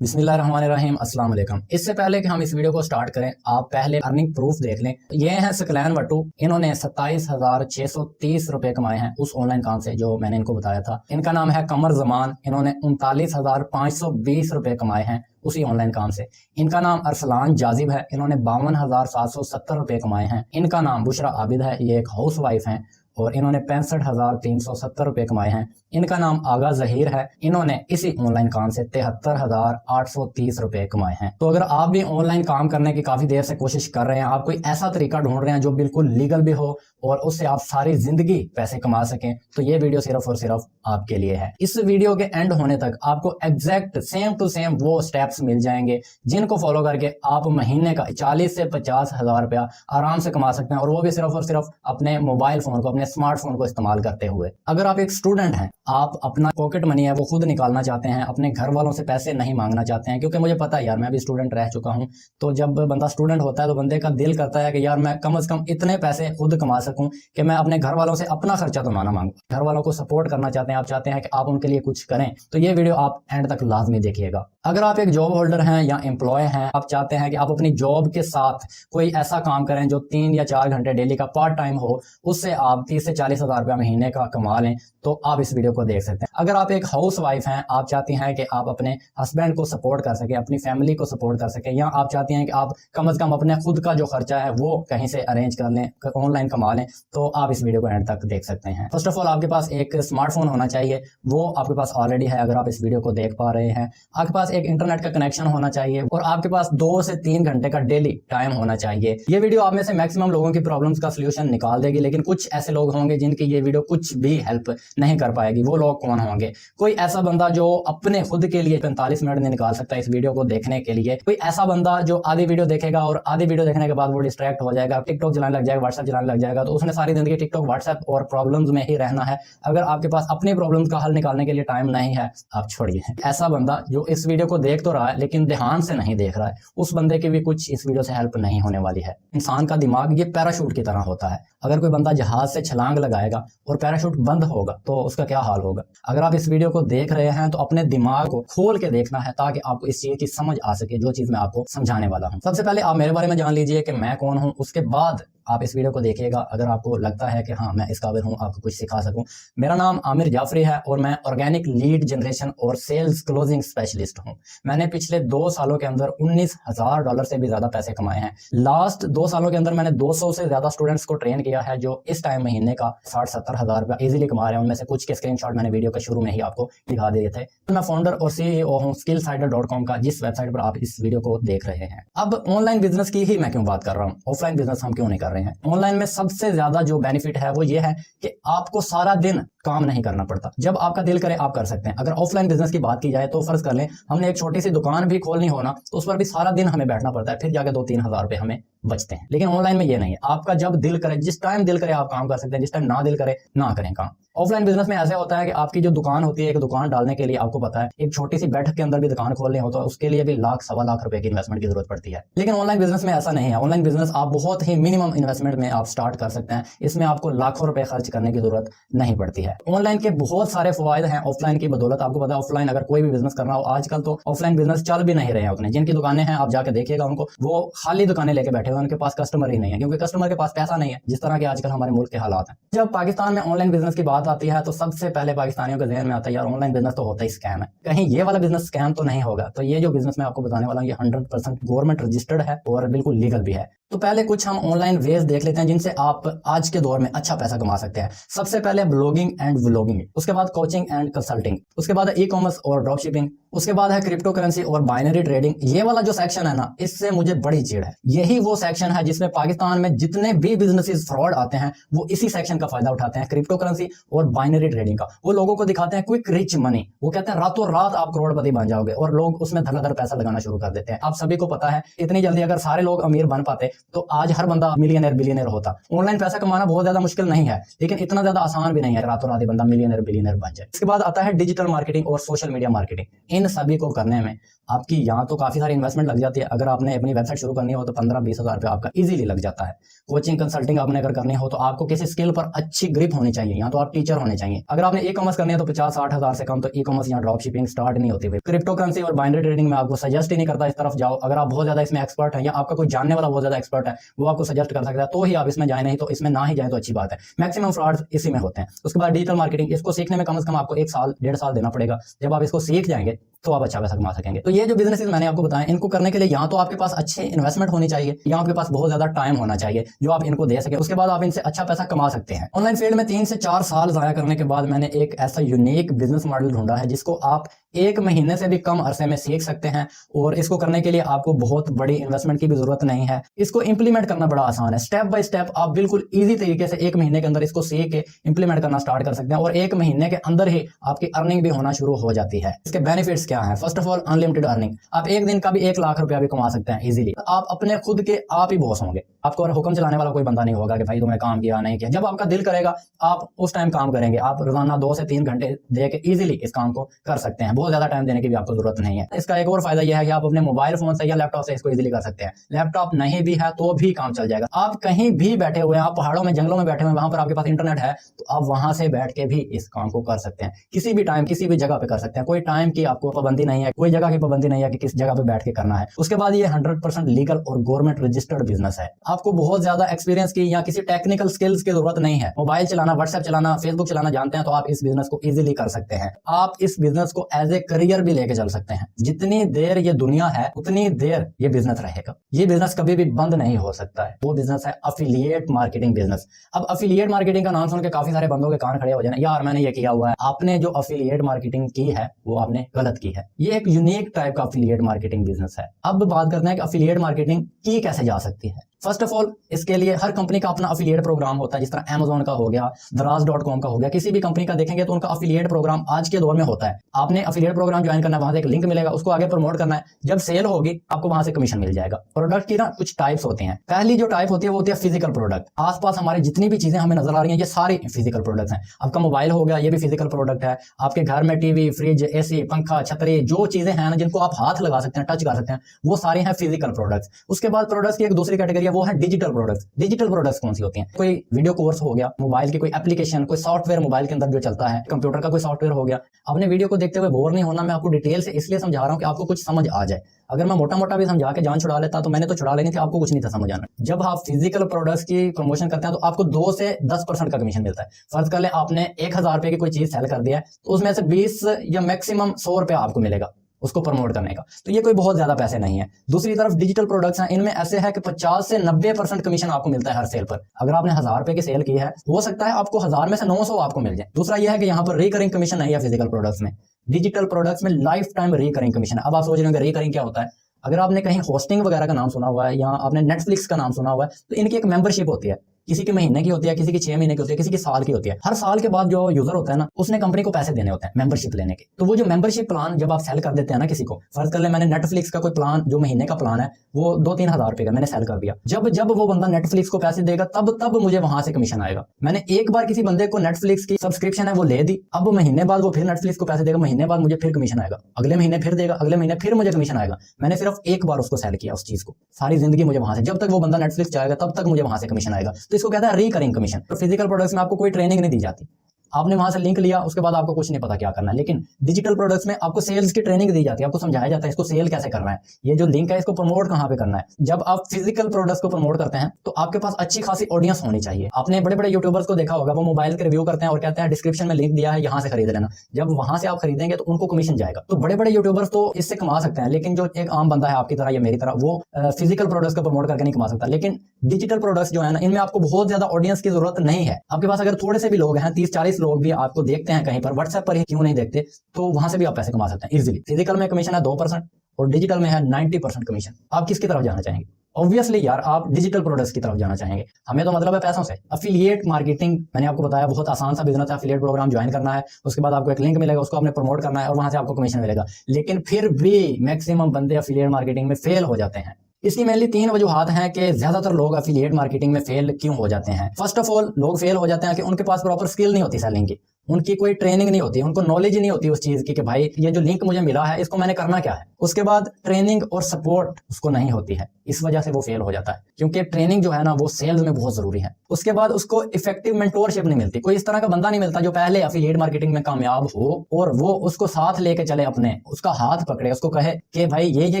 बिस्मिल्लाहिर्रहमानिर्रहीम अस्सलाम वालेकुम। इससे पहले कि हम इस वीडियो को स्टार्ट करें, आप पहले अर्निंग प्रूफ देख लें। ये हैं सकलैन वट्टू। इन्होंने 27,630 रुपए कमाए हैं उस ऑनलाइन काम से जो मैंने इनको बताया था। इनका नाम है कमर जमान। इन्होंने 39,520 रुपए कमाए हैं उसी ऑनलाइन काम से। इनका नाम अरसलान जाजिब है। इन्होंने 52,770 रुपए कमाए हैं। इनका नाम बुशरा आबिद है। ये एक हाउस वाइफ हैं और इन्होंने 65,370 रुपए कमाए हैं। इनका नाम आगा जहीर है। इन्होंने इसी ऑनलाइन काम से 73,830 रुपए कमाए हैं। तो अगर आप भी ऑनलाइन काम करने की काफी देर से कोशिश कर रहे हैं, आप कोई ऐसा तरीका ढूंढ रहे हैं जो बिल्कुल लीगल भी हो और उससे आप सारी जिंदगी पैसे कमा सकें, तो ये वीडियो सिर्फ और सिर्फ आपके लिए है। इस वीडियो के एंड होने तक आपको एग्जैक्ट सेम टू सेम वो स्टेप्स मिल जाएंगे जिनको फॉलो करके आप महीने का 40 से 50,000 रुपया आराम से कमा सकते हैं, और वो भी सिर्फ और सिर्फ अपने मोबाइल फोन को, अपने स्मार्टफोन को इस्तेमाल करते हुए। अगर आप एक स्टूडेंट हैं, आप अपना पॉकेट मनी है वो खुद निकालना चाहते हैं, अपने घर वालों से पैसे नहीं मांगना चाहते हैं, क्योंकि मुझे पता है यार, मैं भी स्टूडेंट रह चुका हूं। तो जब बंदा स्टूडेंट होता है तो बंदे का दिल करता है कि यार मैं कम से कम इतने पैसे खुद कमा सकूं कि मैं अपने घर वालों से अपना खर्चा तो ना मांगू। घर वालों को सपोर्ट करना चाहते हैं, आप चाहते हैं कि आप उनके लिए कुछ करें, तो ये वीडियो आप एंड तक लाजमी देखिएगा। अगर आप एक जॉब होल्डर हैं या एम्प्लॉय हैं, आप चाहते हैं कि आप अपनी जॉब के साथ कोई ऐसा काम करें जो 3 या 4 घंटे डेली का पार्ट टाइम हो, उससे आप 30 से 40,000 रुपया महीने का कमा लें, तो आप इस वीडियो को देख सकते हैं। अगर आप एक हाउस वाइफ हैं, आप चाहती हैं कि आप अपने हस्बैंड को सपोर्ट कर सकें, अपनी फैमिली को सपोर्ट कर सकें, या आप चाहती हैं कि आप कम से कम अपने खुद का जो खर्चा है वो कहीं से अरेंज कर लें, ऑनलाइन कमा लें, तो आप इस वीडियो को एंड तक देख सकते हैं। फर्स्ट ऑफ ऑल आपके पास एक स्मार्टफोन होना चाहिए, वो आपके पास ऑलरेडी है अगर आप इस वीडियो को देख पा रहे हैं। आपके पास एक इंटरनेट का कनेक्शन होना चाहिए और आपके पास 2 से 3 घंटे का डेली टाइम होना चाहिए। ये वीडियो आप में से मैक्सिमम लोगों की प्रॉब्लम्स का सलूशन निकाल देगी, लेकिन कुछ ऐसे लोग होंगे जिनकी ये वीडियो कुछ भी हेल्प नहीं कर पाएगी। वो लोग कौन होंगे? कोई ऐसा बंदा जो अपने खुद के लिए 45 मिनट नहीं निकाल सकता इस वीडियो को देखने के लिए, कोई ऐसा बंदा जो आधी वीडियो देखेगा और आधी वीडियो देखने के बाद वो डिस्ट्रैक्ट हो जाएगा, टिकटॉक चलाने लग जाएगा, व्हाट्सएप चलाने लग जाएगा, तो उसने सारी जिंदगी टिकटॉक, व्हाट्सएप और प्रॉब्लम्स में ही रहना है। अगर आपके पास अपनी प्रॉब्लम्स का हल निकालने के लिए टाइम नहीं है, आप छोड़िए। ऐसा बंदा जो इस वीडियो को देख तो रहा है लेकिन ध्यान से नहीं देख रहा है, उस बंदे की भी कुछ इस वीडियो से हेल्प नहीं होने वाली है। इंसान का दिमाग ये पैराशूट की तरह होता है। अगर कोई बंदा जहाज से छलांग लगाएगा और पैराशूट बंद होगा तो उसका क्या हाल होगा? अगर आप इस वीडियो को देख रहे हैं तो अपने दिमाग को खोल के देखना है ताकि आपको इस चीज की समझ आ सके जो चीज मैं आपको समझाने वाला हूं। सबसे पहले आप मेरे बारे में जान लीजिए कि मैं कौन हूं, उसके बाद आप इस वीडियो को देखिएगा। अगर आपको लगता है कि हाँ मैं इस काबिल हूं आपको कुछ सिखा सकूं। मेरा नाम आमिर जाफरी है और मैं ऑर्गेनिक लीड जनरेशन और सेल्स क्लोजिंग स्पेशलिस्ट हूं। मैंने पिछले 2 सालों के अंदर $19,000 से भी ज्यादा पैसे कमाए हैं। लास्ट 2 सालों के अंदर मैंने 200 से ज्यादा स्टूडेंट्स को ट्रेन किया है जो इस टाइम महीने का 60-70 हजार रुपया इजीली कमा रहे हैं। उनमें से कुछ के स्क्रीनशॉट मैंने वीडियो के शुरू में ही आपको दिखा दिए थे। मैं फाउंडर और सीईओ हूं skillsider.com का, जिस वेबसाइट पर आप इस वीडियो को देख रहे हैं। अब ऑनलाइन बिजनेस की ही मैं क्यों बात कर रहा हूं, ऑफलाइन बिजनेस हम क्यों नहीं कर रहे हैं? ऑनलाइन में सबसे ज्यादा जो बेनिफिट है वो ये है कि आपको सारा दिन काम नहीं करना पड़ता। जब आपका दिल करे आप कर सकते हैं। अगर ऑफलाइन बिजनेस की बात की जाए तो फर्ज कर लें हमने एक छोटी सी दुकान भी खोलनी हो ना, तो उस पर भी सारा दिन हमें बैठना पड़ता है, फिर जाके 2-3 हजार रुपए हमें बचते हैं। लेकिन ऑनलाइन में ये नहीं है। आपका जब दिल करे, जिस टाइम दिल करे आप काम कर सकते हैं, जिस टाइम ना दिल करे ना करें काम। ऑफलाइन बिजनेस में ऐसे होता है कि आपकी जो दुकान होती है, एक दुकान डालने के लिए आपको पता है एक छोटी सी बैठक के अंदर भी दुकान खोलनी हो तो उसके लिए भी लाख सवा लाख रुपए की इन्वेस्टमेंट की जरूरत पड़ती है। लेकिन ऑनलाइन बिजनेस में ऐसा नहीं है। ऑनलाइन बिजनेस आप बहुत ही मिनिमम इन्वेस्टमेंट में आप स्टार्ट कर सकते हैं। इसमें आपको लाखों रुपए खर्च करने की जरूरत नहीं पड़ती है। ऑनलाइन के बहुत सारे फायदे हैं ऑफलाइन की बदौलत। आपको पता है ऑफलाइन अगर कोई भी बिजनेस करना हो, आजकल तो ऑफलाइन बिजनेस चल भी नहीं रहे हैं उतने। जिनकी दुकानें हैं आप जाके देखिएगा उनको, वो खाली दुकानें लेके बैठे हुए, उनके पास कस्टमर ही नहीं है, क्योंकि कस्टमर के पास पैसा नहीं है, जिस तरह के आजकल हमारे मुल्क के हालात हैं। जब पाकिस्तान में ऑनलाइन बिजनेस की बात आती है तो सबसे पहले पाकिस्तानियों के ज़हन में आता है यार ऑनलाइन बिजनेस तो होता ही स्कैम है, कहीं ये वाला बिजनेस स्कैम तो नहीं होगा। तो ये जो बिजनेस मैं आपको बताने वाला हूँ ये 100% गवर्नमेंट रजिस्टर्ड है और बिल्कुल लीगल भी है। तो पहले कुछ हम ऑनलाइन वेज देख लेते हैं जिनसे आप आज के दौर में अच्छा पैसा कमा सकते हैं। सबसे पहले ब्लॉगिंग एंड व्लॉगिंग, उसके बाद कोचिंग एंड कंसल्टिंग, उसके बाद ई कॉमर्स और ड्रॉप शिपिंग, उसके बाद है क्रिप्टो करेंसी और बाइनरी ट्रेडिंग। ये वाला जो सेक्शन है ना, इससे मुझे बड़ी चिढ़ है। यही वो सेक्शन है जिसमें पाकिस्तान में जितने भी बिजनेसेस फ्रॉड आते हैं वो इसी सेक्शन का फायदा उठाते हैं, क्रिप्टो करेंसी और बाइनरी ट्रेडिंग का। वो लोगों को दिखाते हैं क्विक रिच मनी, वो कहते हैं रातों रात आप करोड़पति बन जाओगे, और लोग उसमें धड़ाधड़ पैसा लगाना शुरू कर देते हैं। आप सभी को पता है इतनी जल्दी अगर सारे लोग अमीर बन पाते तो आज हर बंदा मिलियनर बिलियनर होता। ऑनलाइन पैसा कमाना बहुत ज्यादा मुश्किल नहीं है, लेकिन इतना ज्यादा आसान भी नहीं है रातों रात बंदा मिलियनर बिलियनर बन जाए। इसके बाद आता है डिजिटल मार्केटिंग और सोशल मीडिया मार्केटिंग। इन सभी को करने में आपकी यहाँ तो काफी सारी इन्वेस्टमेंट लग जाती है। अगर आपने अपनी वेबसाइट शुरू करनी हो तो 15-20 हज़ार रुपया आपका इजीली लग जाता है। कोचिंग कंसल्टिंग आपने अगर करनी हो तो आपको किसी स्किल पर अच्छी ग्रिप होनी चाहिए, यहाँ तो आप टीचर होने चाहिए। अगर आपने ई कॉमर्स करनी है तो 50-60 हज़ार से कम तो ई कॉमर्स यहाँ ड्रॉप शिपिंग स्टार्ट नहीं होती। क्रिप्टो करेंसी और बाइनरी ट्रेडिंग में आपको सजेस्ट ही नहीं करता इस तरफ जाओ। अगर आप बहुत ज्यादा इसमें एक्सपर्ट है या आपका कोई जानने वाला बहुत ज्यादा एक्सपर्ट है वो आपको सजेस्ट कर सकता है तो ही आप इसमें जाए, नहीं तो इसमें ना ही जाए तो अच्छी बात है। मैक्सिमम फ्रॉड इसी में होते हैं। उसके बाद डिजिटल मार्केटिंग, इसको सीखने में कम से कम आपको 1 साल 1.5 साल देना पड़ेगा। जब आप इसको सीख जाएंगे तो आप अच्छा पैसा कमा सकेंगे। तो ये जो बिजनेसेस मैंने आपको बताया, इनको करने के लिए यहाँ तो आपके पास अच्छी इन्वेस्टमेंट होनी चाहिए या आपके पास बहुत ज्यादा टाइम होना चाहिए जो आप इनको दे सके। उसके बाद आप इनसे अच्छा पैसा कमा सकते हैं। ऑनलाइन फील्ड में 3 से 4 साल जाया करने के बाद मैंने एक ऐसा यूनिक बिजनेस मॉडल ढूंढा है जिसको आप 1 महीने से भी कम अरसे में सीख सकते हैं। और इसको करने के लिए आपको बहुत बड़ी इन्वेस्टमेंट की भी जरूरत नहीं है। इसको इंप्लीमेंट करना बड़ा आसान है। स्टेप बाय स्टेप आप बिल्कुल इजी तरीके से 1 महीने के अंदर इसको सीख के इंप्लीमेंट करना स्टार्ट कर सकते हैं और 1 महीने के अंदर ही आपकी अर्निंग भी होना शुरू हो जाती है। इसके बेनिफिट्स क्या है? First of all unlimited earning. आप एक दिन का भी 1 लाख रुपया भी कमा सकते हैं इजीली। आप अपने खुद के आप ही बॉस होंगे। आपको हुक्म चलाने वाला कोई बंदा नहीं होगा कि भाई तुमने काम किया नहीं किया। जब आपका दिल करेगा आप उस टाइम काम करेंगे। आप रोजाना 2 से 3 घंटे दे के इजीली इस काम को कर सकते हैं। बहुत ज्यादा टाइम देने की भी आपको जरूरत नहीं है। इसका एक और फायदा यह है कि आप अपने मोबाइल फोन से या लैपटॉप से इसको इजीली कर सकते हैं। लैपटॉप नहीं भी है तो भी काम चल जाएगा। आप कहीं भी बैठे हुए हैं, आप पहाड़ों में जंगलों में बैठे हुए हैं, वहां पर आपके पास इंटरनेट है तो आप वहां से बैठ के भी इस काम को कर सकते हैं। किसी भी टाइम किसी भी जगह पे कर सकते हैं। कोई टाइम की आपको पाबंदी नहीं है, कोई जगह की पाबंदी नहीं है कि किस जगह पे बैठ के करना है। उसके बाद ये 100% लीगल और गवर्नमेंट रजिस्टर्ड बिजनेस है। आपको बहुत ज्यादा एक्सपीरियंस की या किसी टेक्निकल स्किल्स की जरूरत नहीं है। मोबाइल चलाना, व्हाट्सएप चलाना, फेसबुक चलाना जानते हैं तो आप इस बिजनेस को इजीली कर सकते हैं। आप इस बिजनेस को एज ए करियर भी लेके चल सकते हैं। जितनी देर ये दुनिया है उतनी देर ये बिजनेस रहेगा। ये बिजनेस कभी भी बंद नहीं हो सकता है। वो बिजनेस है अफिलिएट मार्केटिंग बिजनेस। अब अफिलिएट मार्केटिंग का नाम सुन के काफी सारे बंदों के कान खड़े हो जाए, यार मैंने ये किया हुआ है। आपने जो अफिलिएट मार्केटिंग की है वो आपने गलत की है। ये एक यूनिक टाइप का अफिलिएट मार्केटिंग बिजनेस है। अब बात करते हैं कि अफिलिएट मार्केटिंग की कैसे जा सकती है। फर्स्ट ऑफ ऑल इसके लिए हर कंपनी का अपना अफिलिएट प्रोग्राम होता है। जिस तरह Amazon का हो गया, Daraz.com का हो गया, किसी भी कंपनी का देखेंगे तो उनका अफिलिएट प्रोग्राम आज के दौर में होता है। आपने अफिलिएट प्रोग्राम ज्वाइन करना है, वहां से एक लिंक मिलेगा, उसको आगे प्रमोट करना है। जब सेल होगी आपको वहां से कमीशन मिल जाएगा। प्रोडक्ट की ना कुछ टाइप्स होती हैं। पहली जो टाइप होती है वो होती है फिजिकल प्रोडक्ट। आसपास हमारे जितनी भी चीजें हमें नजर आ रही हैं ये सारी फिजिकल प्रोडक्ट्स हैं। आपका मोबाइल हो गया, ये भी फिजिकल प्रोडक्ट है। आपके घर में टीवी, फ्रिज, एसी, पंखा, छतरी, जो चीजें हैं ना जिनको आप हाथ लगा सकते हैं, टच कर सकते हैं, वो सारे हैं फिजिकल प्रोडक्ट्स। उसके बाद प्रोडक्ट्स की एक दूसरी कैटेगरी है, वो है डिजिटल प्रोडक्ट्स। डिजिटल प्रोडक्ट्स कौन सी होती हैं? कोई वीडियो कोर्स हो गया, मोबाइल की कोई एप्लीकेशन, कोई सॉफ्टवेयर मोबाइल के अंदर जो चलता है, कंप्यूटर का कोई सॉफ्टवेयर हो गया। आपने वीडियो को देखते हुए बोर नहीं होना। मैं आपको डिटेल से इसलिए समझा रहा हूं कि आपको कुछ समझ आ जाए। अगर मैं मोटा मोटा भी समझा के जान छुड़ा लेता तो मैंने तो छुड़ा लेनी थी, आपको कुछ नहीं था समझ आना। जब आप फिजिकल प्रोडक्ट्स की प्रमोशन करते हैं तो आपको 2 से 10% का कमीशन मिलता है। फर्ज कर ले आपने 1000 रुपए की कोई चीज सेल कर दिया है तो उसमें से 20 या मैक्सिमम 100 रुपया आपको मिलेगा उसको प्रमोट करने का। तो ये कोई बहुत ज्यादा पैसे नहीं है। दूसरी तरफ डिजिटल प्रोडक्ट्स हैं, इनमें ऐसे है कि 50 से 90% कमीशन आपको मिलता है हर सेल पर। अगर आपने 1000 रुपए की सेल की है हो सकता है आपको 1000 में से 900 आपको मिल जाए। दूसरा यह है कि यहाँ पर रिकरिंग कमीशन नहीं है फिजिकल प्रोडक्ट्स में। डिजिटल प्रोडक्ट्स में लाइफ टाइम रिकरिंग कमीशन है। अब आप सोच रहे होंगे रिकरिंग क्या होता है? अगर आपने कहीं होस्टिंग वगैरह का नाम सुना हुआ है या आपने नेटफ्लिक्स का नाम सुना हुआ है तो इनकी एक मेंबरशिप होती है। किसी के महीने की होती है, किसी की 6 महीने की होती है, किसी की साल की होती है। हर साल के बाद जो यूजर होता है ना उसने कंपनी को पैसे देने होते हैं मेंबरशिप लेने के। तो वो जो मेंबरशिप प्लान जब आप सेल कर देते हैं ना किसी को, फर्ज कर ले मैंने नेटफ्लिक्स का कोई प्लान जो महीने का प्लान है वो 2-3 हज़ार रुपए का मैंने सेल कर दिया। जब वो बंदा नेटफ्लिक्स को पैसे देगा तब मुझे वहां से कमीशन आएगा। मैंने एक बार किसी बंदे को नेटफ्लिक्स की सब्सक्रिप्शन है वो ले दी, अब महीने बाद वो फिर नेटफ्लिक्स को पैसे देगा, महीने बाद मुझे फिर कमीशन आएगा, अगले महीने फिर देगा, अगले महीने फिर मुझे कमीशन आएगा। मैंने सिर्फ एक बार उसको सेल किया उस चीज को, सारी जिंदगी मुझे वहां से, जब तक वो बंदा नेटफ्लिक्स जाएगा तब तक मुझे वहां से कमीशन आएगा। तो इसको कहता है रिकरिंग कमीशन। तो फिजिकल प्रोडक्ट्स में आपको कोई ट्रेनिंग नहीं दी जाती। आपने वहां से लिंक लिया उसके बाद आपको कुछ नहीं पता क्या करना है। लेकिन डिजिटल प्रोडक्ट्स में आपको सेल्स की ट्रेनिंग दी जाती है, आपको समझाया जाता है इसको सेल कैसे करना है, ये जो लिंक है इसको प्रमोट कहां पे करना है। जब आप फिजिकल प्रोडक्ट्स को प्रमोट करते हैं तो आपके पास अच्छी खासी ऑडियंस होनी चाहिए। आपने बड़े बड़े यूट्यूबर्स को देखा होगा, वो मोबाइल के रिव्यू करते हैं और कहते हैं डिस्क्रिप्शन में लिंक दिया है यहां से खरीद लेना। जब वहां से आप खरीदेंगे तो उनको कमीशन जाएगा। तो बड़े बड़े यूट्यूबर्स तो इससे कमा सकते हैं, लेकिन जो एक आम बंदा है आपकी तरह या मेरी तरह, वो फिजिकल प्रोडक्ट्स को प्रमोट करके नहीं कमा सकता। लेकिन डिजिटल प्रोडक्ट्स जो है ना इनमें आपको बहुत ज्यादा ऑडियंस की जरूरत नहीं है। आपके पास अगर थोड़े से भी लोग हैं, 30-40 लोग भी आपको देखते हैं कहीं पर, व्हाट्सएप पर ही क्यों नहीं देखते, तो वहां से भी आप पैसे कमा सकते हैं इजीली। फिजिकल में कमीशन है 2% और डिजिटल में है 90% कमीशन। आप किसकी तरफ जाना चाहेंगे? ऑब्वियसली यार आप डिजिटल प्रोडक्ट्स की तरफ जाना चाहेंगे। हमें तो मतलब है पैसों से। अफिलिएट मार्केटिंग मैंने आपको बताया बहुत आसान सा बिजनेस है। अफिलिएट प्रोग्राम ज्वाइन करना है, उसके बाद आपको एक लिंक मिलेगा, उसको आपने प्रमोट करना है और वहां से आपको कमीशन मिलेगा। लेकिन फिर भी मैक्सिमम बंदे अफिलिएट मार्केटिंग में फेल हो जाते हैं। इसकी मेनली 3 वजूहात हैं कि ज्यादातर लोग एफिलिएट मार्केटिंग में फेल क्यों हो जाते हैं। फर्स्ट ऑफ ऑल, लोग फेल हो जाते हैं कि उनके पास प्रॉपर स्किल नहीं होती सेलिंग की, उनकी कोई ट्रेनिंग नहीं होती, उनको नॉलेज ही नहीं होती उस चीज की कि भाई ये जो लिंक मुझे मिला है इसको मैंने करना क्या है। उसके बाद ट्रेनिंग और सपोर्ट उसको नहीं होती है, इस वजह से वो फेल हो जाता है, क्योंकि ट्रेनिंग जो है ना वो सेल्स में बहुत जरूरी है। उसके बाद उसको इफेक्टिव मेंटोरशिप नहीं मिलती, कोई इस तरह का बंदा नहीं मिलता जो पहले एफिलिएट मार्केटिंग में कामयाब हो और वो उसको साथ लेके चले, अपने उसका हाथ पकड़े, उसको कहे कि भाई ये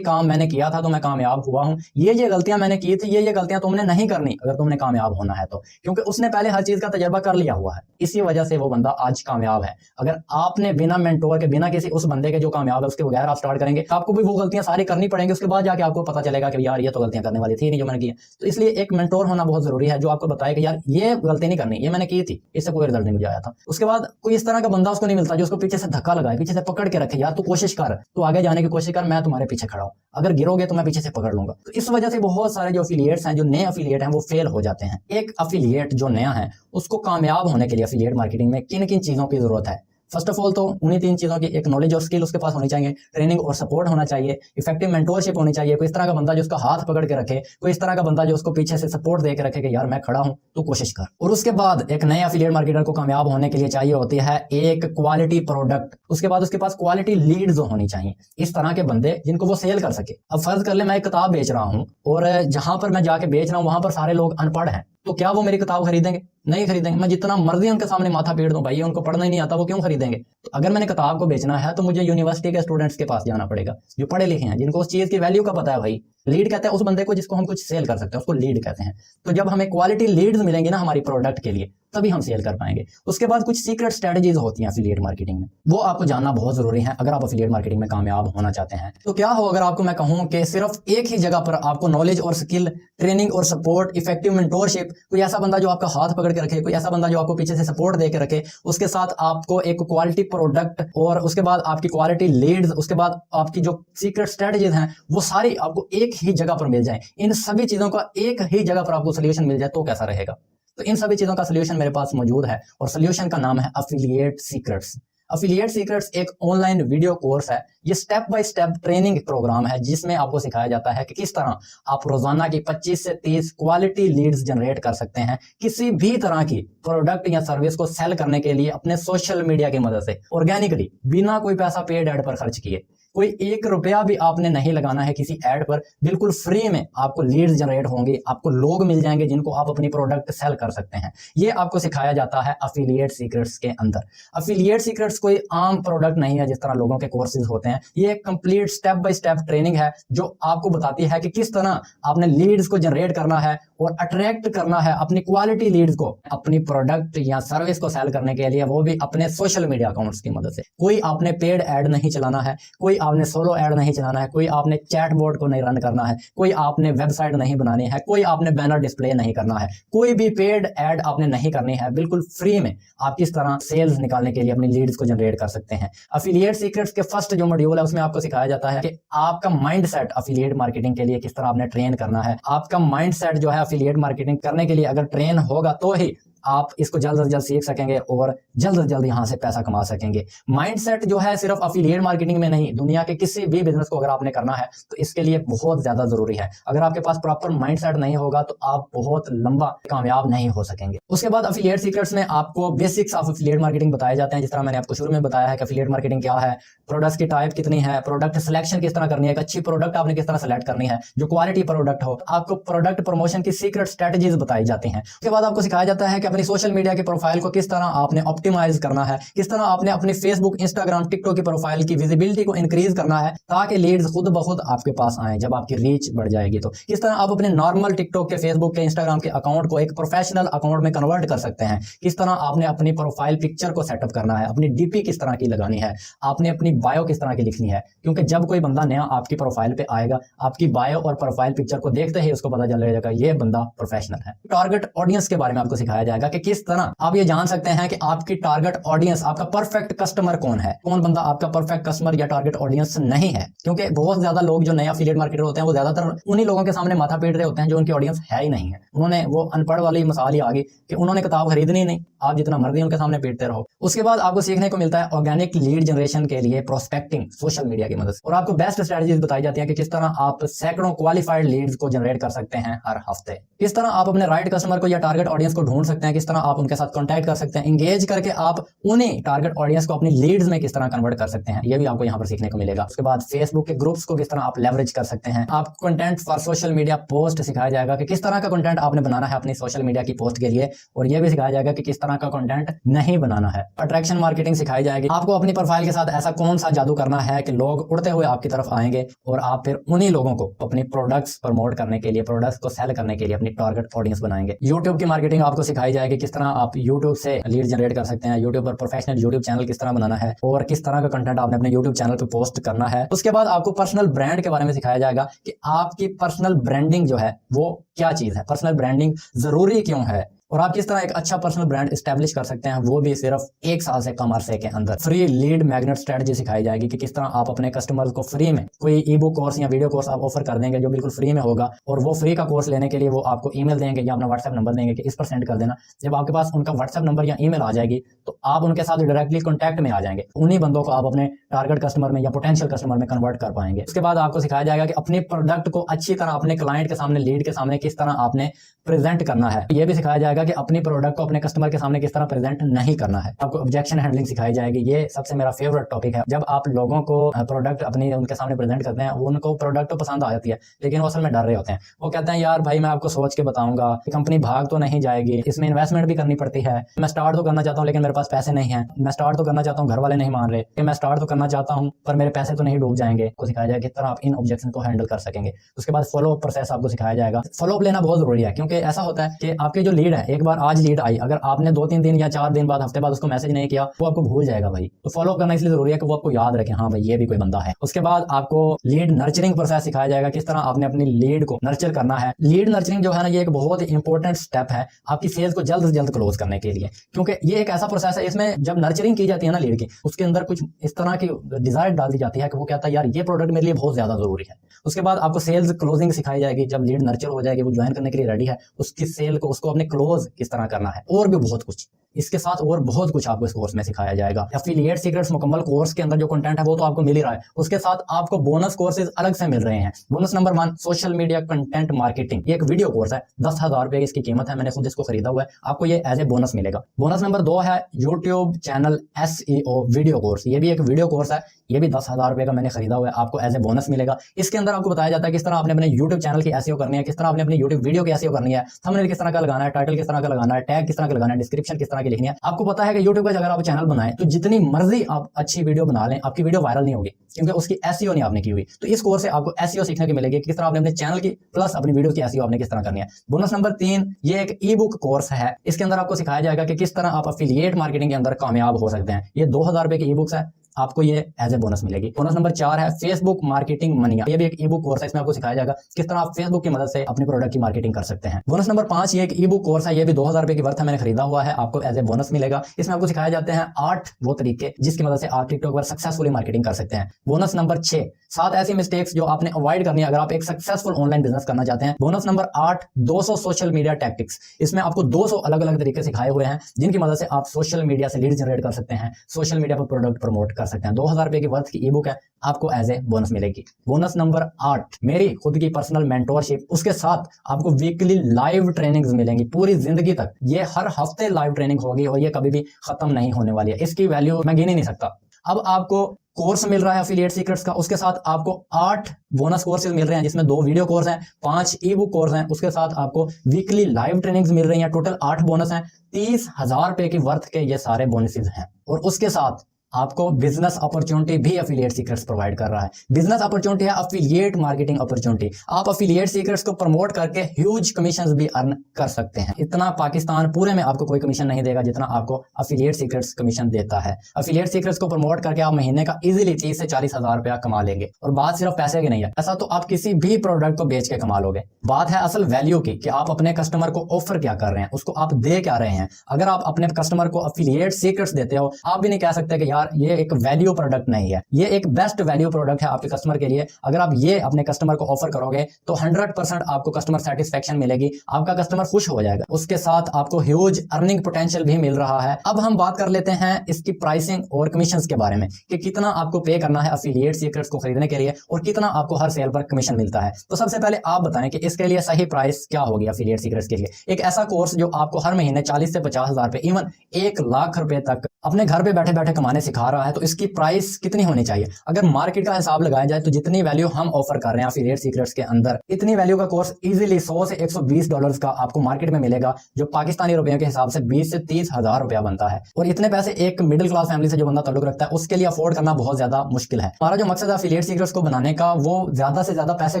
काम मैंने किया था तो मैं कामयाब हुआ हूँ, ये गलतियां मैंने की थी, ये गलतियां तुमने नहीं करनी अगर तुमने कामयाब होना है तो, क्योंकि उसने पहले हर चीज का तजर्बा कर लिया हुआ है। इसी वजह से वो बंदा आज कामयाब है। अगर आपने बिना मेंटोर के, बिना किसी उस बंदे के जो कामयाब है उसके बगैर आप स्टार्ट करेंगे, आपको भी वो गलतियां सारी करनी पड़ेंगी। उसके बाद जाके आपको पता चलेगा कि यार ये तो गलतियां करने वाली थी नहीं जो मैंने की है। तो इसलिए एक मेंटोर होना बहुत जरूरी है जो आपको बताए कि यार ये गलती नहीं करनी, ये मैंने की थी, इससे कोई रिजल्ट नहीं मुझे आया था। उसके बाद कोई इस तरह का बंदा उसको नहीं मिलता जो उसको पीछे से धक्का लगाए, पीछे से पकड़ के रखे, यार तू कोशिश कर, तू आगे जाने की कोशिश कर, मैं तुम्हारे पीछे खड़ा हूं, अगर गिरोगे तो मैं पीछे से पकड़ लूंगा। तो इस वजह से बहुत सारे जो एफिलिएट्स हैं, जो नए एफिलिएट हैं, वो फेल हो जाते हैं। एक एफिलिएट जो नया है उसको कामयाब होने के लिए एफिलिएट मार्केटिंग में किन किन चीजों की जरूरत है? फर्स्ट ऑफ ऑल तो उन्हीं 3 चीजों की, एक नॉलेज और स्किल उसके पास होनी चाहिए, ट्रेनिंग और सपोर्ट होना चाहिए, इफेक्टिव मेंटोरशिप होनी चाहिए, कोई इस तरह का बंदा जो उसका हाथ पकड़ के रखे, कोई इस तरह का बंदा जो उसको पीछे से सपोर्ट दे के रखे कि यार मैं खड़ा हूं, तू कोशिश कर। और उसके बाद एक नया एफिलिएट मार्केटर को कामयाब होने के लिए चाहिए होती है एक क्वालिटी प्रोडक्ट, उसके बाद उसके पास क्वालिटी लीड्स होनी चाहिए, इस तरह के बंदे जिनको वो सेल कर सके। अब फर्ज कर ले मैं एक किताब बेच रहा हूं और जहां पर मैं जाके बेच रहा हूं वहां पर सारे लोग अनपढ़ हैं, तो क्या वो मेरी किताब खरीदेंगे? नहीं खरीदेंगे। मैं जितना मर्जी उनके सामने माथा पीट दूं, भाई उनको पढ़ना ही नहीं आता, वो क्यों खरीदेंगे? तो अगर मैंने किताब को बेचना है तो मुझे यूनिवर्सिटी के स्टूडेंट्स के पास जाना पड़ेगा जो पढ़े लिखे हैं, जिनको उस चीज की वैल्यू का पता है। भाई लीड कहते हैं उस बंदे को जिसको हम कुछ सेल कर सकते हैं, उसको लीड कहते हैं। तो जब हमें क्वालिटी लीड्स मिलेंगी ना हमारी प्रोडक्ट के लिए, तभी हम सेल कर पाएंगे। उसके बाद कुछ सीक्रेट स्ट्रेटजीज होती हैं एफिलिएट मार्केटिंग में, वो आपको जानना बहुत जरूरी है अगर आप एफिलिएट मार्केटिंग में कामयाब होना चाहते हैं। तो क्या हो अगर आपको मैं कहूं कि सिर्फ एक ही जगह पर आपको नॉलेज और स्किल, ट्रेनिंग और सपोर्ट, इफेक्टिव मेंटोरशिप, कोई ऐसा बंदा जो आपका हाथ पकड़ के रखे, कोई ऐसा बंदा जो आपको पीछे से सपोर्ट दे के रखे, उसके साथ आपको एक क्वालिटी प्रोडक्ट और उसके बाद आपकी क्वालिटी लीड्स, उसके बाद आपकी जो सीक्रेट स्ट्रेटजीज हैं वो सारी आपको एक ही जगह पर मिल जाए, इन सभी चीजों का एक ही जगह पर आपको सोल्यूशन मिल जाए तो कैसा रहेगा? तो इन सभी चीजों का सोल्यूशन मेरे पास मौजूद है और सोल्यूशन का नाम है एफिलिएट सीक्रेट्स। एफिलिएट सीक्रेट्स एक ऑनलाइन वीडियो कोर्स है, ये step by step training programme है जिसमें आपको सिखाया जाता है कि किस तरह आप रोजाना की 25 से 30 क्वालिटी लीड्स जनरेट कर सकते हैं किसी भी तरह की प्रोडक्ट या सर्विस को सेल करने के लिए अपने सोशल मीडिया की मदद से, ऑर्गेनिकली, बिना कोई पैसा पेड ऐड पर खर्च किए। कोई 1 रुपया भी आपने नहीं लगाना है किसी ऐड पर, बिल्कुल फ्री में आपको लीड्स जनरेट होंगे, आपको लोग मिल जाएंगे जिनको आप अपनी प्रोडक्ट सेल कर सकते हैं। ये आपको सिखाया जाता है एफिलिएट सीक्रेट्स के अंदर। एफिलिएट सीक्रेट्स कोई आम प्रोडक्ट नहीं है जिस तरह लोगों के कोर्सेज होते हैं, ये एक complete step by step training है जो आपको बताती है कि किस तरह आपने लीड्स को जनरेट करना है और अट्रैक्ट करना है अपनी क्वालिटी लीड्स को अपनी प्रोडक्ट या सर्विस को सेल करने के लिए, वो भी अपने सोशल मीडिया अकाउंट्स की मदद से। कोई आपने पेड ऐड नहीं चलाना है, कोई आपने सोलो ऐड नहीं चलाना है, कोई आपने चैट बोर्ड को नहीं रन करना है, कोई आपने वेबसाइट नहीं बनानी है, कोई आपने बैनर डिस्प्ले नहीं करना है, कोई भी पेड ऐड आपने नहीं करनी है। बिल्कुल फ्री में आप किस तरह सेल्स निकालने के लिए अपनी लीड्स को जनरेट कर सकते हैं। एफिलिएट सीक्रेट्स के फर्स्ट जो मॉड्यूल है उसमें आपको सिखाया जाता है कि आपका माइंडसेट एफिलिएट मार्केटिंग के लिए किस तरह आपने ट्रेन करना है। आपका माइंडसेट जो है एफिलिएट मार्केटिंग करने के लिए अगर ट्रेन होगा तो ही आप इसको जल्द से जल्द सीख सकेंगे और जल्द से जल्द यहां से पैसा कमा सकेंगे। माइंडसेट जो है सिर्फ एफिलिएट मार्केटिंग में नहीं, दुनिया के किसी भी बिजनेस को अगर आपने करना है तो इसके लिए बहुत ज्यादा जरूरी है। अगर आपके पास प्रॉपर माइंडसेट नहीं होगा तो आप बहुत लंबा कामयाब नहीं हो सकेंगे। उसके बाद एफिलिएट सीक्रेट्स में आपको बेसिक्स ऑफ एफिलिएट मार्केटिंग बताए जाते हैं, जिस तरह मैंने आपको शुरू में बताया है कि एफिलिएट मार्केटिंग क्या है, प्रोडक्ट्स की टाइप कितनी है, प्रोडक्ट सिलेक्शन किस तरह करनी है, एक अच्छी प्रोडक्ट आपने किस तरह सेलेक्ट करनी है जो क्वालिटी प्रोडक्ट हो, आपको प्रोडक्ट प्रमोशन की सीक्रेट स्ट्रेटजीज बताई जाती हैं। उसके बाद आपको सिखाया जाता है कि अपनी सोशल मीडिया के प्रोफाइल को किस तरह आपने ऑप्टिमाइज करना है, किस तरह आपने अपने फेसबुक, इंस्टाग्राम, टिकटॉक की प्रोफाइल की विजिबिलिटी को इंक्रीज करना है ताकि लीड्स खुद ब खुद आपके पास आए जब आपकी रीच बढ़ जाएगी। तो किस तरह आप अपने नॉर्मल टिकटॉक के, फेसबुक के, इंस्टाग्राम के अकाउंट को एक प्रोफेशनल अकाउंट में कन्वर्ट कर सकते हैं, किस तरह आपने अपनी प्रोफाइल पिक्चर को सेटअप करना है, अपनी डीपी किस तरह की लगानी है, आपने अपनी बायो किस तरह की लिखनी है, क्योंकि जब कोई बंदा नया आपकी प्रोफाइल पे आएगा, आपकी बायो और प्रोफाइल पिक्चर को देखते ही उसको पता चल जाएगा ये बंदा प्रोफेशनल है। टारगेट ऑडियंस के बारे में आपको सिखाया जाएगा जाएगा कि किस तरह आप ये जान सकते हैं कि आपकी टारगेट ऑडियंस, आपका परफेक्ट कस्टमर कौन है, कौन बंदा आपका परफेक्ट कस्टमर या टारगेट ऑडियंस नहीं है। क्योंकि बहुत ज्यादा लोग जो नए एफिलिएट मार्केटर होते हैं वो ज्यादातर उन्हीं लोगों के सामने माथा पीट रहे होते हैं जो उनकी ऑडियंस है ही नहीं है। उन्होंने वो अनपढ़ वाली मिसाल ही आ गई कि उन्होंने किताब खरीदनी नहीं, आप जितना मर्जी उनके सामने पीटते रहो। उसके बाद आपको सीखने को मिलता है ऑर्गेनिक लीड जनरेशन के लिए प्रोस्पेक्टिंग सोशल मीडिया की मदद से, और आपको बेस्ट स्ट्रेटजीज बताई जाती है कि किस तरह आप सैकड़ों क्वालिफाइड लीड्स को जनरेट कर सकते हैं हर हफ्ते, किस तरह आप अपने राइट कस्टमर को या टारगेट ऑडियंस को ढूंढ सकते हैं, किस तरह आप उनके साथ कॉन्टैक्ट कर सकते हैं, इंगेज करके आप उन्हीं टारगेट ऑडियंस को अपनी लीड्स में किस तरह कन्वर्ट कर सकते हैं, ये भी आपको यहाँ पर सीखने को मिलेगा। उसके बाद फेसबुक के ग्रुप्स को किस तरह आप लेवरेज कर सकते हैं, आप content for social media post सिखाया जाएगा कि किस तरह का कंटेंट आपने बनाना है अपनी सोशल मीडिया की पोस्ट के लिए, और यह भी सिखाया जाएगा कि किस तरह का कंटेंट नहीं बनाना है। अट्रैक्शन मार्केटिंग सिखाई जाएगी, आपको अपनी प्रोफाइल के साथ ऐसा कौन सा जादू करना है कि लोग उड़ते हुए आपकी तरफ आएंगे और आप फिर उन्हीं लोगों को अपनी प्रोडक्ट्स प्रमोट करने के लिए, प्रोडक्ट्स को सेल करने के लिए अपनी टारगेट ऑडियंस बनाएंगे। यूट्यूब की मार्केटिंग आपको सिखाई जाएगी, किस तरह आप यूट्यूब से लीड जनरेट कर सकते हैं, यूट्यूब पर प्रोफेशनल यूट्यूब चैनल किस तरह बनाना है और किस तरह का कंटेंट आपने अपने यूट्यूब चैनल पर पोस्ट करना है। उसके बाद आपको पर्सनल ब्रांड के बारे में सिखाया जाएगा कि आपकी पर्सनल ब्रांडिंग जो है वो क्या चीज है, पर्सनल ब्रांडिंग जरूरी क्यों है, और आप किस तरह एक अच्छा पर्सनल ब्रांड एस्टैब्लिश कर सकते हैं, वो भी सिर्फ 1 साल से कम अरसे के अंदर। फ्री लीड मैग्नेट स्ट्रेटजी सिखाई जाएगी कि किस तरह आप अपने कस्टमर्स को फ्री में कोई ई बुक कोर्स या वीडियो कोर्स आप ऑफर कर देंगे जो बिल्कुल फ्री में होगा, और वो फ्री का कोर्स लेने के लिए वो आपको ईमेल देंगे या अपना व्हाट्सएप नंबर देंगे कि इस पर सेंड कर देना। जब आपके पास उनका व्हाट्सएप नंबर या ईमेल आ जाएगी तो आप उनके साथ डायरेक्टली कॉन्टैक्ट में आ जाएंगे, उन्हीं बंदों को आप अपने टारगेट कस्टमर में या पोटेंशियल कस्टमर में कन्वर्ट कर पाएंगे। उसके बाद आपको सिखाया जाएगा कि अपने प्रोडक्ट को अच्छी तरह अपने क्लाइंट के सामने, लीड के सामने किस तरह आपने प्रेजेंट करना है। ये भी सिखाया जाएगा कि अपनी प्रोडक्ट को अपने कस्टमर के सामने किस तरह प्रेजेंट नहीं करना है। आपको ऑब्जेक्शन हैंडलिंग सिखाई जाएगी, ये सबसे मेरा फेवरेट टॉपिक है। जब आप लोगों को प्रोडक्ट अपनी उनके सामने प्रेजेंट करते हैं, उनको प्रोडक्ट तो पसंद आ जाती है लेकिन वो असल में डर रहे होते हैं। वो कहते हैं यार भाई मैं आपको सोच के बताऊंगा, कंपनी भाग तो नहीं जाएगी, इसमें इन्वेस्टमेंट भी करनी पड़ती है, मैं स्टार्ट तो करना चाहता हूँ लेकिन मेरे पास पैसे नहीं है, मैं स्टार्ट तो करना चाहता हूँ घर वाले नहीं मान रहे, कि मैं स्टार्ट तो करना चाहता हूँ पर मेरे पैसे तो नहीं डूब जाएंगे। को सिखाया जाएगा किस तरह आप इन ऑब्जेक्शन को हैंडल कर सकेंगे। उसके बाद फॉलो अप प्रोसेस आपको सिखाया जाएगा। फॉलो अप लेना बहुत जरूरी है, क्योंकि ऐसा होता है कि आपकी जो लीड है, एक बार आज लीड आई, अगर आपने 2-3 दिन या 4 दिन बाद, हफ्ते बाद उसको मैसेज नहीं किया, वो आपको भूल जाएगा भाई। तो फॉलो अप करना इसलिए जरूरी है कि वो आपको याद रखे, हाँ भाई ये भी कोई बंदा है। उसके बाद आपको लीड नर्चरिंग प्रोसेस सिखाया जाएगा, किस तरह आपने अपनी लीड को नर्चर करना है। लीड नर्चरिंग जो है ना, ये एक बहुत इंपॉर्टेंट स्टेप है आपकी सेल्स को जल्द से जल्द क्लोज करने के लिए, क्योंकि ये एक ऐसा प्रोसेस है, इसमें जब नर्चरिंग की जाती है ना लीड की, उसके अंदर कुछ इस तरह की डिजायर डाल दी जाती है कि वो कहता है यार ये प्रोडक्ट मेरे लिए बहुत ज्यादा जरूरी है। उसके बाद आपको सेल्स क्लोजिंग सिखाई जाएगी, जब लीड नर्चर हो जाएगी, वो ज्वाइन करने के लिए रेडी है, उसकी सेल को, उसको अपने क्लोज किस तरह करना है, और भी बहुत कुछ इसके साथ और बहुत कुछ आपको इस कोर्स में सिखाया जाएगा। एफिलिएट सीक्रेट्स मुकम्मल कोर्स के अंदर जो कंटेंट है वो तो आपको मिल ही रहा है, उसके साथ आपको बोनस कोर्सेज अलग से मिल रहे हैं। Bonus number 1 social media content marketing, ये एक वीडियो कोर्स है, 10,000 रुपए इसकी कीमत है, मैंने खुद इसको खरीदा हुआ है, आपको ये एज ए बोनस मिलेगा। बोनस नंबर 2 है YouTube channel SEO video course, ये भी एक वीडियो कोर्स है, ये भी 10,000 रुपए का मैंने खरीदा हुआ है, आपको एज ए बोनस मिलेगा। इसके अंदर आपको बताया जाता है किस तरह आपने अपने यूट्यूब चैनल की SEO करनी है, किस तरह आपने अपनी यूट्यूब वीडियो की SEO करनी है, थंबनेल किस तरह का लगाना है, टाइटल किस तरह का लगाना है, टैग किस तरह का लगाना है, डिस्क्रिप्शन किस तरह की लिखनी है। आपको पता है कि यूट्यूब का अगर आप चैनल बनाएं तो जितनी मर्जी आप अच्छी वीडियो बना लें, आपकी वीडियो वायरल नहीं होगी, क्योंकि उसकी SEO नहीं आपने की हुई। तो इस कोर्स से आपको SEO सीखने को मिलेगी, किस तरह आपने अपने चैनल की प्लस अपनी वीडियो की SEO आपने किस तरह करनी है। बोनस नंबर 3 ये एक ई बुक कोर्स है, इसके अंदर आपको सिखाया जाएगा कि किस तरह आप एफिलिएट मार्केटिंग के अंदर कामयाब हो सकते हैं। ये 2,000 रुपए की ई बुक्स है, आपको ये एज ए बोनस मिलेगी। बोनस नंबर 4 है फेसबुक मार्केटिंग मनिया, ये भी एक ई बुक कोर्स है, इसमें आपको सिखाया जाएगा किस तरह आप फेसबुक की मदद से अपने प्रोडक्ट की मार्केटिंग कर सकते हैं। बोनस नंबर 5 ये एक ई बुक कोर्स है, ये भी 2,000 रुपए की वर्थ है, मैंने खरीदा हुआ है, आपको एज ए बोनस मिलेगा। इसमें आपको सिखाए जाते हैं 8 वो तरीके जिसकी मदद से आप टिकटॉक पर सक्सेसफुली मार्केटिंग कर सकते हैं। बोनस नंबर 6 7 ऐसी मिस्टेक्स जो आपने अवॉइड करनी है अगर आप एक सक्सेसफुल ऑनलाइन बिजनेस करना चाहते हैं। Bonus number 8 200 social media tactics, इसमें आपको 200 अलग अलग तरीके सिखाए हुए हैं जिनकी मदद से आप सोशल मीडिया से लीड जनरेट कर सकते हैं, सोशल मीडिया पर प्रोडक्ट प्रमोट कर सकते हैं। 2,000 रुपए की वर्थ की ई बुक है, आपको एज ए बोनस मिलेगी। बोनस नंबर 8 मेरी खुद की पर्सनल मेंटोरशिप, उसके साथ आपको वीकली लाइव ट्रेनिंग्स मिलेंगी पूरी जिंदगी तक। ये हर हफ्ते लाइव ट्रेनिंग होगी और ये कभी भी खत्म नहीं होने वाली है, इसकी वैल्यू मैं गिन ही नहीं सकता। अब आपको कोर्स मिल रहा है एफिलिएट सीक्रेट्स का, उसके साथ आपको 8 बोनस कोर्सेज मिल रहे हैं जिसमें 2 वीडियो कोर्स हैं, 5 ई बुक कोर्स हैं, उसके साथ आपको वीकली लाइव ट्रेनिंग्स मिल रही हैं। टोटल 8 बोनस हैं, 30,000 रुपए की वर्थ के ये सारे बोनसेज हैं। और उसके साथ आपको बिजनेस अपॉर्चुनिटी भी एफिलिएट सीक्रेट्स प्रोवाइड कर रहा है। बिजनेस अपॉर्चुनिटी है एफिलिएट मार्केटिंग अपॉर्चुनिटी। आप एफिलिएट सीक्रेट्स को प्रमोट करके ह्यूज कमीशंस भी अर्न कर सकते हैं। इतना पाकिस्तान पूरे में आपको कोई कमीशन नहीं देगा जितना आपको एफिलिएट सीक्रेट्स कमीशन देता है। एफिलिएट सीक्रेट्स को प्रमोट करके आप महीने का इजीली 30 से 40 हजार रुपया कमा लेंगे। और बात सिर्फ पैसे की नहीं है, ऐसा तो आप किसी भी प्रोडक्ट को बेच के कमा लोगे। बात है असल वैल्यू की कि आप अपने कस्टमर को ऑफर क्या कर रहे हैं, उसको आप दे क्या रहे हैं। अगर आप अपने कस्टमर को एफिलिएट सीक्रेट्स देते हो, आप भी नहीं कह सकते कि यार ये एक वैल्यू प्रोडक्ट नहीं है, ये एक बेस्ट वैल्यू प्रोडक्ट है आपके कस्टमर के लिए। अगर आप ये अपने कस्टमर को ऑफर करोगे तो 100% आपको कस्टमर सेटिस्फेक्शन मिलेगी, आपका कस्टमर खुश हो जाएगा, उसके साथ आपको ह्यूज अर्निंग पोटेंशियल भी मिल रहा है। अब हम बात कर लेते हैं इसकी प्राइसिंग और कमीशंस के बारे में कि कितना आपको पे करना है एफिलिएट सीक्रेट्स को खरीदने के लिए और कितना आपको हर सेल पर कमीशन मिलता है। तो सबसे पहले आप बताएं कि इसके लिए सही प्राइस क्या होगी एफिलिएट सीक्रेट्स के लिए। एक ऐसा कोर्स जो आपको हर महीने 40 से 50 हजार रुपए, इवन 1 लाख रुपए तक अपने घर पे बैठे बैठे कमाने सिखा रहा है, तो इसकी प्राइस कितनी होनी चाहिए। अगर मार्केट का हिसाब लगाया जाए तो जितनी वैल्यू हम ऑफर कर रहे हैं एफिलिएट सीक्रेट्स के अंदर, इतनी वैल्यू का कोर्स इजीली 100 से 120 डॉलर्स का आपको मार्केट में मिलेगा, जो पाकिस्तानी रुपयों के हिसाब से 20 से 30 हजार रुपया बनता है। और इतने पैसे एक मिडिल क्लास फैमिली से जो बंदा ताल्लुक रखता है उसके लिए अफोर्ड करना बहुत ज्यादा मुश्किल है। हमारा जो मकसद है एफिलिएट सीक्रेट्स को बनाने का, वो ज्यादा से ज्यादा पैसे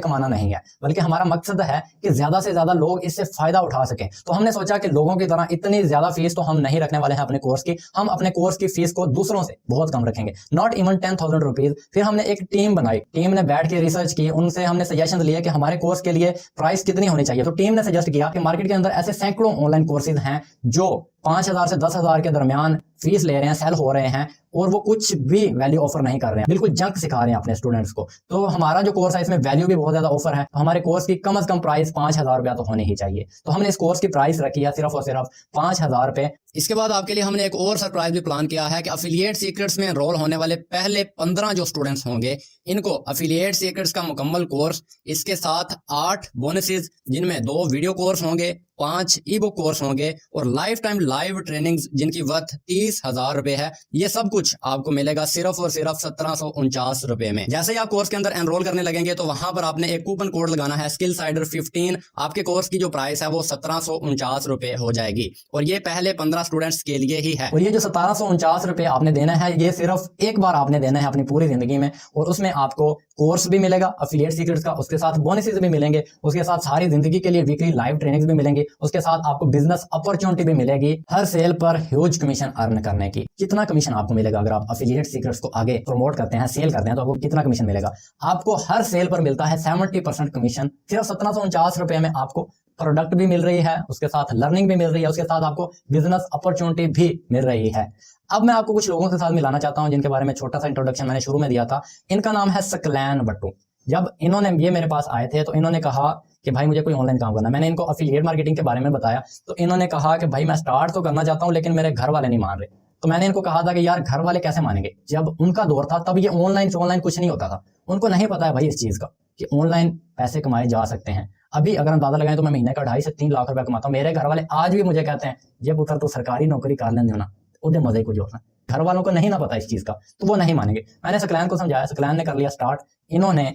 कमाना नहीं है, बल्कि हमारा मकसद है कि ज्यादा से ज्यादा लोग इससे फायदा उठा सकें। तो हमने सोचा कि लोगों की तरह इतनी ज्यादा फीस तो हम नहीं रखने वाले हैं अपने कोर्स की। हम अपने कोर्स की फीस को दूसरों से बहुत कम रखेंगे, नॉट इवन 10,000 रुपीज। फिर हमने एक टीम बनाई, टीम ने बैठ के रिसर्च की, उनसे हमने सजेशन लिए कि हमारे कोर्स के लिए प्राइस कितनी होनी चाहिए। तो टीम ने सजेस्ट किया कि मार्केट के अंदर ऐसे सैकड़ों ऑनलाइन कोर्सेज हैं जो 5,000 से 10,000 के दरमियान फीस ले रहे हैं, सेल हो रहे हैं, और वो कुछ भी वैल्यू ऑफर नहीं कर रहे हैं, बिल्कुल जंक सिखा रहे हैं अपने स्टूडेंट्स को। तो हमारा जो कोर्स है इसमें वैल्यू भी बहुत ज्यादा ऑफर है, तो हमारे कोर्स की कम से कम प्राइस 5,000 रुपया तो होनी ही चाहिए। तो हमने इस कोर्स की प्राइस रखी है सिर्फ और सिर्फ 5,000 रुपए। इसके बाद आपके लिए हमने एक और सरप्राइज भी प्लान किया है कि एफिलिएट सीक्रेट्स में एनरोल होने वाले पहले 15 जो स्टूडेंट्स होंगे, इनको एफिलिएट सीक्रेट्स का मुकम्मल कोर्स, इसके साथ 8 बोनसेस जिनमें 2 वीडियो कोर्स होंगे, 5 ई बुक कोर्स होंगे और लाइफ टाइम लाइव ट्रेनिंग्स जिनकी वर्थ 30,000 रुपए है। ये सब कुछ आपको मिलेगा सिर्फ और सिर्फ 1749 रुपए में। जैसे ही आप कोर्स के अंदर एनरोल करने लगेंगे तो वहां पर आपने एक कूपन कोड लगाना है, SkillSider15। आपके कोर्स की जो प्राइस है वो 1749 रुपए हो जाएगी और ये पहले 15 स्टूडेंट्स के लिए ही है। और ये जो 1749 रुपए आपने देना है, ये सिर्फ एक बार आपने देना है अपनी पूरी जिंदगी में, और उसमें आपको कोर्स भी मिलेगा एफिलिएट सीक्रेट्स का, उसके साथ बोनसेस भी मिलेंगे, उसके साथ सारी जिंदगी के लिए वीकली लाइव ट्रेनिंग्स भी मिलेंगी, उसके साथ आपको बिजनेस अपॉर्चुनिटी भी मिलेगी, हर सेल पर ह्यूज कमीशन अर्न करने की। कितना कमीशन आपको मिलेगा अगर आप एफिलिएट सीक्रेट्स को आगे प्रमोट करते हैं, सेल करते हैं, तो आपको कितना कमीशन मिलेगा। आपको हर सेल पर मिलता है 70% कमीशन। सिर्फ 1749 रुपए में आपको प्रोडक्ट भी मिल रही है, उसके साथ लर्निंग भी मिल रही है, उसके साथ आपको बिजनेस अपॉर्चुनिटी भी मिल रही है। अब मैं आपको कुछ लोगों के साथ मिलाना चाहता हूं जिनके बारे में छोटा सा इंट्रोडक्शन मैंने शुरू में दिया था। इनका नाम है सकलैन बट्टू। जब इन्होंने ये मेरे पास आए थे तो इन्होंने कहा कि भाई मुझे कोई ऑनलाइन काम करना है। मैंने इनको एफिलिएट मार्केटिंग के बारे में बताया तो इन्होंने कहा कि भाई मैं स्टार्ट तो करना चाहता हूं लेकिन मेरे घर वाले नहीं मान रहे। तो मैंने इनको कहा था कि यार घर वाले कैसे मानेंगे, जब उनका दौर था तब ये ऑनलाइन कुछ नहीं होता था, उनको नहीं पता है भाई इस चीज का कि ऑनलाइन पैसे कमाए जा सकते हैं। अभी अगर अंदाजा लगाएं तो मैं महीने का 2.5 से 3 लाख रुपया कमाता हूँ। मेरे घर वाले आज भी मुझे कहते हैं ये पुत्र तो सरकारी नौकरी कर लेने ना, उधर मजे कुछ होता है। घर वालों को नहीं ना पता इस चीज का तो वो नहीं मानेंगे। मैंने सकलैन को समझाया, सकलैन ने कर लिया स्टार्ट। इन्होंने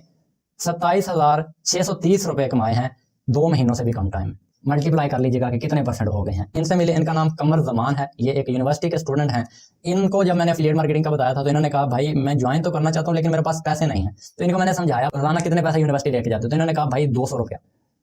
27,630 रुपए कमाए हैं 2 महीनों से भी कम टाइम में। मल्टीप्लाई कर लीजिएगा कि कितने परसेंट हो गए हैं। इनसे मिले, इनका नाम कमर जमान है, ये एक यूनिवर्सिटी के स्टूडेंट हैं। इनको जब मैंने एफिलिएट मार्केटिंग का बताया था तो इन्होंने कहा भाई मैं ज्वाइन तो करना चाहता हूँ लेकिन मेरे पास पैसे नहीं है। तो इनको मैंने समझाया रोजाना कितने पैसे यूनिवर्सिटी लेके जाते हो, तो इन्होंने कहा भाई 200 रुपया।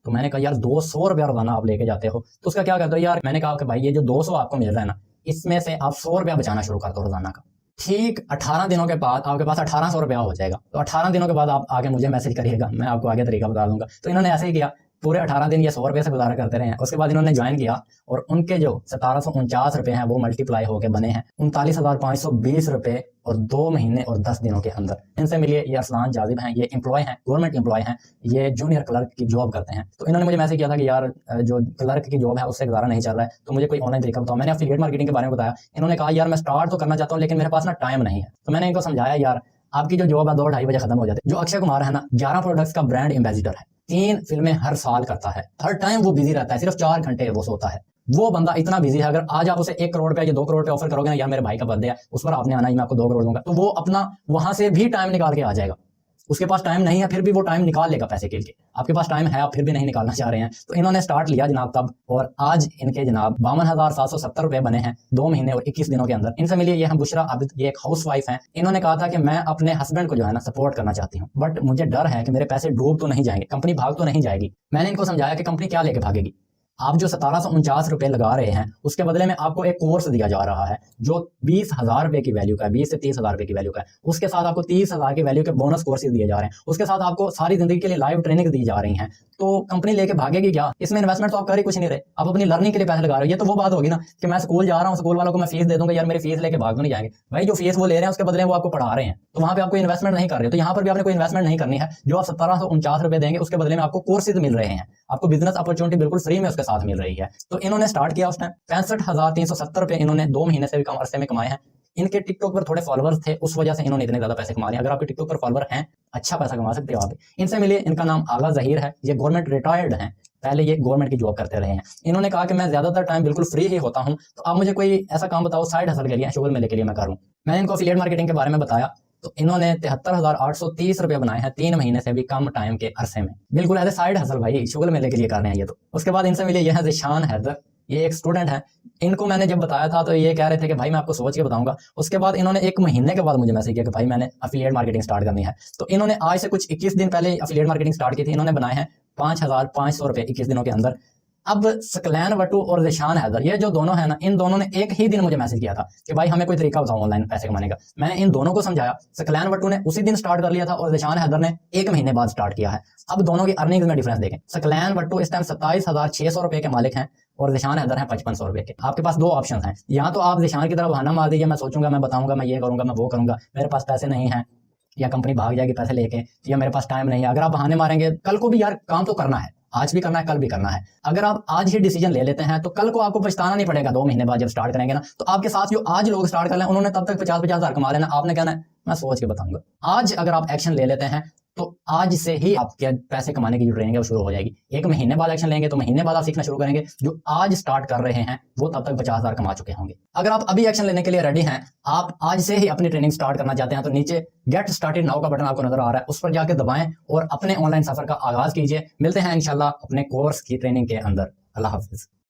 तो मैंने कहा यार 200 रुपया रोजाना आप लेके जाते हो तो उसका क्या करते हो यार। मैंने कहा कि भाई ये जो 200 आपको मिल रहा है ना, इसमें से आप 100 रुपया बचाना शुरू कर दो रोजाना का। ठीक 18 दिनों के बाद आपके पास 1800 रुपया हो जाएगा। तो 18 दिनों के बाद आप आगे मुझे मैसेज करिएगा, मैं आपको आगे तरीका बता दूंगा। तो इन्होंने ऐसे ही किया, पूरे 18 दिन ये 100 रुपये से गुजारा करते रहे हैं। उसके बाद इन्होंने ज्वाइन किया और उनके जो 1749 रुपए हैं वो मल्टीप्लाई होकर बने हैं 39,520 रुपए और 2 महीने और 10 दिनों के अंदर। इनसे मिलिए, ये अरसलान जाजिब हैं, ये एम्प्लॉय हैं, गवर्नमेंट एम्प्लॉय हैं, ये जूनियर क्लर्क की जॉब करते हैं। तो इन्होंने मुझे मैसेज किया था कि यार जो क्लर्क की जॉब है उससे गुजारा नहीं चल रहा है, तो मुझे कोई ऑनलाइन तरीका बताओ। मैंने एफिलिएट मार्केटिंग के बारे में बताया। इन्होंने कहा यार मैं स्टार्ट तो करना चाहता हूँ लेकिन मेरे पास ना टाइम नहीं है। तो मैंने इनको समझाया यार आपकी जो जॉब है 2-2:30 बजे खत्म हो जाती है। जो अक्षय कुमार है ना, 11 प्रोडक्ट्स का ब्रांड एम्बेसडर है, 3 फिल्में हर साल करता है, हर टाइम वो बिजी रहता है, सिर्फ 4 घंटे वो सोता है। वो बंदा इतना बिजी है, अगर आज आप उसे 1 करोड़ रुपया या 2 करोड़ रुपया ऑफर करोगे ना, यार मेरे भाई का बर्थडे है उस पर आपने आना ही, मैं आपको 2 करोड़ दूंगा, तो वो अपना वहां से भी टाइम निकाल के आ जाएगा। उसके पास टाइम नहीं है, फिर भी वो टाइम निकाल लेगा पैसे के लिए। आपके पास टाइम है, आप फिर भी नहीं निकालना चाह रहे हैं। तो इन्होंने स्टार्ट लिया जनाब तब, और आज इनके जनाब 52,770 रुपए बने हैं 2 महीने और 21 दिनों के अंदर। इनसे मिलिए, ये हम बुशरा आबिद, ये एक हाउस वाइफ है। इन्होंने कहा था कि मैं अपने हस्बैंड को जो है ना सपोर्ट करना चाहती हूँ, बट मुझे डर है कि मेरे पैसे डूब तो नहीं जाएंगे, कंपनी भाग तो नहीं जाएगी। मैंने इनको समझाया कि कंपनी क्या लेके भागेगी, आप जो 1749 रुपए लगा रहे हैं उसके बदले में आपको एक कोर्स दिया जा रहा है जो 20,000 रुपए की वैल्यू का है, 20 से 30,000 रुपए की वैल्यू का है। उसके साथ आपको 30,000 की वैल्यू के बोनस कोर्सेज दिए जा रहे हैं, उसके साथ आपको सारी जिंदगी के लिए लाइव ट्रेनिंग दी जा रही है। तो कंपनी लेके भागेगी क्या? इसमें इन्वेस्टमेंट तो आप कर ही कुछ नहीं रहे, आप अपनी लर्निंग के लिए पैसे लगा रहे हो। ये तो वो बात होगी ना कि मैं स्कूल जा रहा हूँ, स्कूल वालों को मैं फीस दे दूंगा, यार मेरी फीस लेके भाग तो नहीं जाएंगे। भाई जो फीस वो ले रहे हैं उसके बदले वो आपको पढ़ा रहे हैं, तो वहां पे आपको इन्वेस्टमेंट नहीं कर रहे हो। तो यहाँ पर भी आपने कोई इन्वेस्टमेंट नहीं करनी है। जो आप 1749 रुपए देंगे उसके बदले में आपको कोर्सेज मिल रहे हैं, आपको बिजनेस अपॉर्चुनिटी बिल्कुल फ्री में उसके साथ मिल रही है। तो इन्होंने स्टार्ट किया उस टाइम 65,370 रुपए इन्होंने 2 महीने से भी कम अरसे में कमाए हैं। इनके टिकटॉक पर थोड़े फॉलोअर्स थे, उस वजह से इन्होंने इतने ज्यादा पैसे कमा लिए। अगर आपके टिकटॉक पर फॉलोअर हैं, अच्छा पैसा कमा सकते हो आप। इनसे मिलिए, इनका नाम आगा जहीर है, ये गवर्नमेंट रिटायर्ड हैं, पहले ये गवर्नमेंट की जॉब करते रहे हैं। इन्होंने कहा कि मैं ज्यादातर टाइम बिल्कुल फ्री ही होता हूं, तो आप मुझे कोई ऐसा काम बताओ साइड हसल के लिए, शुगर मेले के लिए मैं करूं। मैंने इनको एफिलिएट मार्केटिंग के बारे में बताया, तो इन्होंने 73,830 रुपए बनाए हैं 3 महीने से भी कम टाइम के अरसे में, बिल्कुल एज ए साइड हसल भाई, शुगर मेले के लिए कर रहे हैं ये तो। उसके बाद इनसे मिलिए, ये है ज़िशान हैदर, ये एक स्टूडेंट है। इनको मैंने जब बताया था तो ये कह रहे थे कि भाई मैं आपको सोच के बताऊंगा। उसके बाद इन्होंने 1 महीने के बाद मुझे मैसेज किया कि भाई मैंने एफिलिएट मार्केटिंग स्टार्ट करनी है। तो इन्होंने आज से कुछ 21 दिन पहले एफिलिएट मार्केटिंग स्टार्ट की थी। इन्होंने बनाए हैं 5,500 रुपए 21 दिनों के अंदर। अब सकलैन वट्टू और ज़िशान हैदर, ये जो दोनों है ना, इन दोनों ने एक ही दिन मुझे मैसेज किया था कि भाई हमें कोई तरीका बताओ ऑनलाइन पैसे कमाने का। मैंने इन दोनों को समझाया। सकलैन वट्टू ने उसी दिन स्टार्ट कर लिया था और ज़िशान हैदर ने 1 महीने बाद स्टार्ट किया है। अब दोनों की अर्निंग्स में डिफरेंस देखें। सकलैन वट्टू इस टाइम 27,600 रुपए के मालिक हैं और ज़िशान हैदर हैं 5500 रुपए के। आपके पास 2 ऑप्शन हैं, या तो आप ज़िशान की तरफ बहाना मार दीजिए, मैं सोचूंगा, मैं बताऊंगा, मैं ये करूंगा, मैं वो करूंगा, मेरे पास पैसे नहीं है, या कंपनी भाग जाएगी पैसे लेके, या मेरे पास टाइम नहीं है। अगर आप बहाने मारेंगे, कल को भी यार काम तो करना है, आज भी करना है, कल भी करना है। अगर आप आज ही डिसीजन ले लेते हैं तो कल को आपको पछताना नहीं पड़ेगा। 2 महीने बाद जब स्टार्ट करेंगे ना, तो आपके साथ जो आज लोग स्टार्ट कर लें उन्होंने तब तक 50-50 हज़ार कमा लेना। आपने कहना है मैं सोच के बताऊंगा। आज अगर आप एक्शन ले लेते हैं तो आज से ही आपके पैसे कमाने की जो ट्रेनिंग है वो शुरू हो जाएगी। 1 महीने बाद एक्शन लेंगे तो महीने बाद आप सीखना शुरू करेंगे। जो आज स्टार्ट कर रहे हैं वो तब तक 50,000 कमा चुके होंगे। अगर आप अभी एक्शन लेने के लिए रेडी हैं, आप आज से ही अपनी ट्रेनिंग स्टार्ट करना चाहते हैं, तो नीचे गेट स्टार्टेड नाउ का बटन आपको नजर आ रहा है, उस पर जाकर दबाएं और अपने ऑनलाइन सफर का आगाज कीजिए। मिलते हैं इंशाल्लाह अपने कोर्स की ट्रेनिंग के अंदर। अल्लाह हाफिज।